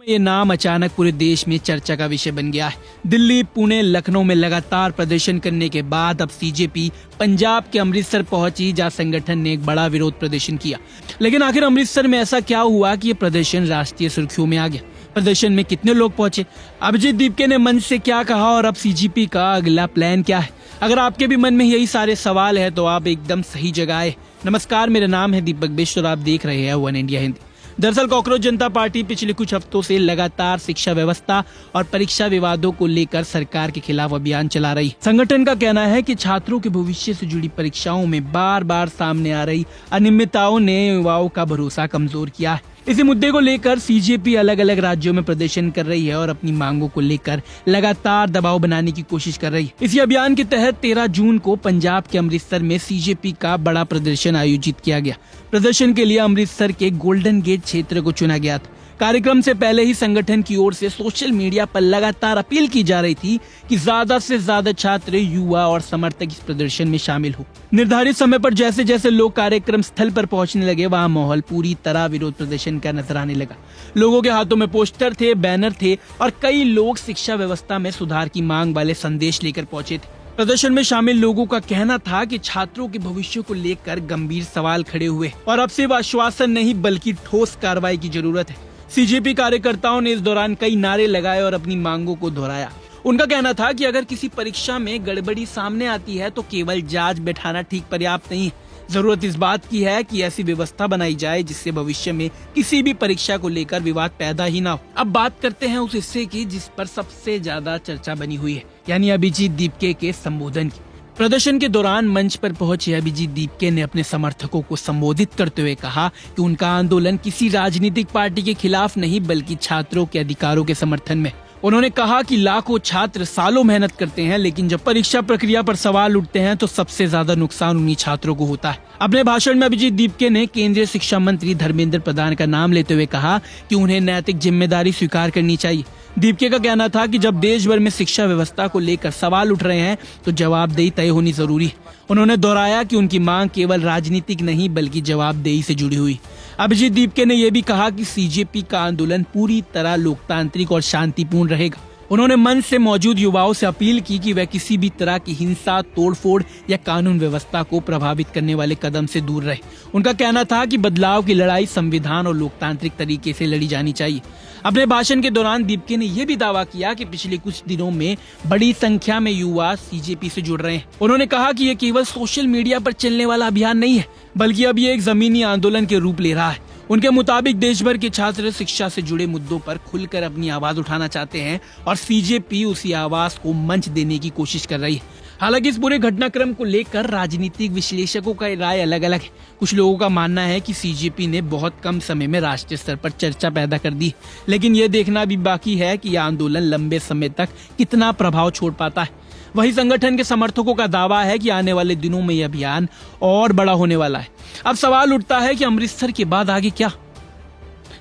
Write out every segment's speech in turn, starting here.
ये नाम अचानक पूरे देश में चर्चा का विषय बन गया है। दिल्ली, पुणे, लखनऊ में लगातार प्रदर्शन करने के बाद अब सीजेपी पंजाब के अमृतसर पहुंची, जहां संगठन ने एक बड़ा विरोध प्रदर्शन किया। लेकिन आखिर अमृतसर में ऐसा क्या हुआ कि ये प्रदर्शन राष्ट्रीय सुर्खियों में आ गया? प्रदर्शन में कितने लोग पहुंचे, अभिजीत दीपके ने मंच से क्या कहा और अब सीजेपी का अगला प्लान क्या है? अगर आपके भी मन में यही सारे सवाल है तो आप एकदम सही जगह आए। नमस्कार, मेरा नाम है दीपक बिष्ट और आप देख रहे हैं वन इंडिया हिंदी। दरअसल कॉकरोच जनता पार्टी पिछले कुछ हफ्तों से लगातार शिक्षा व्यवस्था और परीक्षा विवादों को लेकर सरकार के खिलाफ अभियान चला रही। संगठन का कहना है कि छात्रों के भविष्य से जुड़ी परीक्षाओं में बार बार सामने आ रही अनियमितताओं ने युवाओं का भरोसा कमजोर किया है। इसी मुद्दे को लेकर सीजेपी अलग अलग राज्यों में प्रदर्शन कर रही है और अपनी मांगों को लेकर लगातार दबाव बनाने की कोशिश कर रही है। इसी अभियान के तहत 13 जून को पंजाब के अमृतसर में सीजेपी का बड़ा प्रदर्शन आयोजित किया गया। प्रदर्शन के लिए अमृतसर के गोल्डन गेट क्षेत्र को चुना गया था। कार्यक्रम से पहले ही संगठन की ओर से सोशल मीडिया पर लगातार अपील की जा रही थी कि ज्यादा से ज्यादा छात्र, युवा और समर्थक इस प्रदर्शन में शामिल हो। निर्धारित समय पर जैसे जैसे लोग कार्यक्रम स्थल पर पहुंचने लगे, वहां माहौल पूरी तरह विरोध प्रदर्शन का नजर आने लगा। लोगों के हाथों में पोस्टर थे, बैनर थे और कई लोग शिक्षा व्यवस्था में सुधार की मांग वाले संदेश लेकर पहुंचे थे। प्रदर्शन में शामिल लोगों का कहना था कि छात्रों के भविष्य को लेकर गंभीर सवाल खड़े हुए और अब सिर्फ आश्वासन नहीं बल्कि ठोस कार्रवाई की जरूरत है। सीजेपी कार्यकर्ताओं ने इस दौरान कई नारे लगाए और अपनी मांगों को दोहराया। उनका कहना था कि अगर किसी परीक्षा में गड़बड़ी सामने आती है तो केवल जांच बैठाना ठीक पर्याप्त नहीं है। जरूरत इस बात की है कि ऐसी व्यवस्था बनाई जाए जिससे भविष्य में किसी भी परीक्षा को लेकर विवाद पैदा ही ना हो। अब बात करते हैं उस हिस्से की जिस पर सबसे ज्यादा चर्चा बनी हुई है, यानी अभिजीत दीपके के संबोधन की। प्रदर्शन के दौरान मंच पर पहुंचे अभिजीत दीपके ने अपने समर्थकों को संबोधित करते हुए कहा कि उनका आंदोलन किसी राजनीतिक पार्टी के खिलाफ नहीं बल्कि छात्रों के अधिकारों के समर्थन में। उन्होंने कहा कि लाखों छात्र सालों मेहनत करते हैं, लेकिन जब परीक्षा प्रक्रिया पर सवाल उठते हैं तो सबसे ज्यादा नुकसान उन्हीं छात्रों को होता है। अपने भाषण में अभिजीत दीपके ने केंद्रीय शिक्षा मंत्री धर्मेंद्र प्रधान का नाम लेते हुए कहा कि उन्हें नैतिक जिम्मेदारी स्वीकार करनी चाहिए। दीपके का कहना था कि जब देश भर में शिक्षा व्यवस्था को लेकर सवाल उठ रहे हैं तो जवाबदेही तय होनी जरूरी है। उन्होंने दोहराया कि उनकी मांग केवल राजनीतिक नहीं बल्कि जवाबदेही से जुड़ी हुई। अभिजीत दीपके ने यह भी कहा कि सीजेपी का आंदोलन पूरी तरह लोकतांत्रिक और शांतिपूर्ण रहेगा। उन्होंने मंच से मौजूद युवाओं से अपील की कि वह किसी भी तरह की हिंसा, तोड़फोड़ या कानून व्यवस्था को प्रभावित करने वाले कदम से दूर रहे। उनका कहना था कि बदलाव की लड़ाई संविधान और लोकतांत्रिक तरीके से लड़ी जानी चाहिए। अपने भाषण के दौरान दीपके ने यह भी दावा किया कि पिछले कुछ दिनों में बड़ी संख्या में युवा सीजेपी से जुड़ रहे हैं। उन्होंने कहा कि ये केवल सोशल मीडिया पर चलने वाला अभियान नहीं है बल्कि अब ये एक जमीनी आंदोलन के रूप ले रहा है। उनके मुताबिक देश भर के छात्र शिक्षा से जुड़े मुद्दों पर खुलकर अपनी आवाज उठाना चाहते हैं और सीजेपी उसी आवाज को मंच देने की कोशिश कर रही है। हालांकि इस पूरे घटनाक्रम को लेकर राजनीतिक विश्लेषकों का राय अलग अलग है। कुछ लोगों का मानना है कि सीजेपी ने बहुत कम समय में राष्ट्रीय स्तर पर चर्चा पैदा कर दी, लेकिन ये देखना भी बाकी है कि यह आंदोलन लंबे समय तक कितना प्रभाव छोड़ पाता है। वही संगठन के समर्थकों का दावा है कि आने वाले दिनों में यह अभियान और बड़ा होने वाला है। अब सवाल उठता है कि अमृतसर के बाद आगे क्या?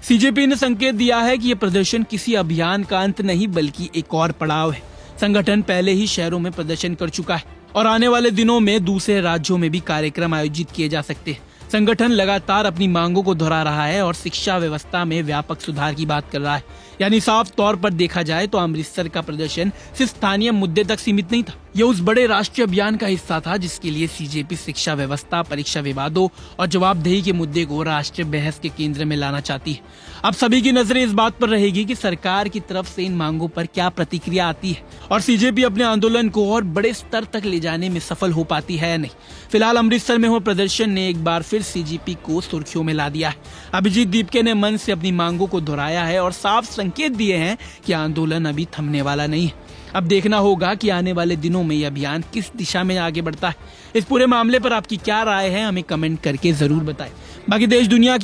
सीजेपी ने संकेत दिया है कि यह प्रदर्शन किसी अभियान का अंत नहीं बल्कि एक और पड़ाव है। संगठन पहले ही शहरों में प्रदर्शन कर चुका है और आने वाले दिनों में दूसरे राज्यों में भी कार्यक्रम आयोजित किए जा सकते हैं। संगठन लगातार अपनी मांगों को दोहरा रहा है और शिक्षा व्यवस्था में व्यापक सुधार की बात कर रहा है। यानी साफ तौर पर देखा जाए तो अमृतसर का प्रदर्शन सिर्फ स्थानीय मुद्दे तक सीमित नहीं था। यह उस बड़े राष्ट्रीय अभियान का हिस्सा था जिसके लिए सीजेपी शिक्षा व्यवस्था, परीक्षा विवादों और जवाबदेही के मुद्दे को राष्ट्रीय बहस के केंद्र में लाना चाहती है। अब सभी की नजरें इस बात पर रहेगी कि सरकार की तरफ से इन मांगों पर क्या प्रतिक्रिया आती है और सीजेपी अपने आंदोलन को और बड़े स्तर तक ले जाने में सफल हो पाती है या नहीं। फिलहाल अमृतसर में हुए प्रदर्शन ने एक बार फिर सीजेपी को सुर्खियों में ला दिया है। अभिजीत दीपके ने मंच से अपनी मांगों को दोहराया है और साफ संकेत दिए हैं कि आंदोलन अभी थमने वाला नहीं है। अब देखना होगा कि आने वाले दिनों में यह अभियान किस दिशा में आगे बढ़ता है। इस पूरे मामले पर आपकी क्या राय है, हमें कमेंट करके जरूर बताएं। बाकी देश दुनिया की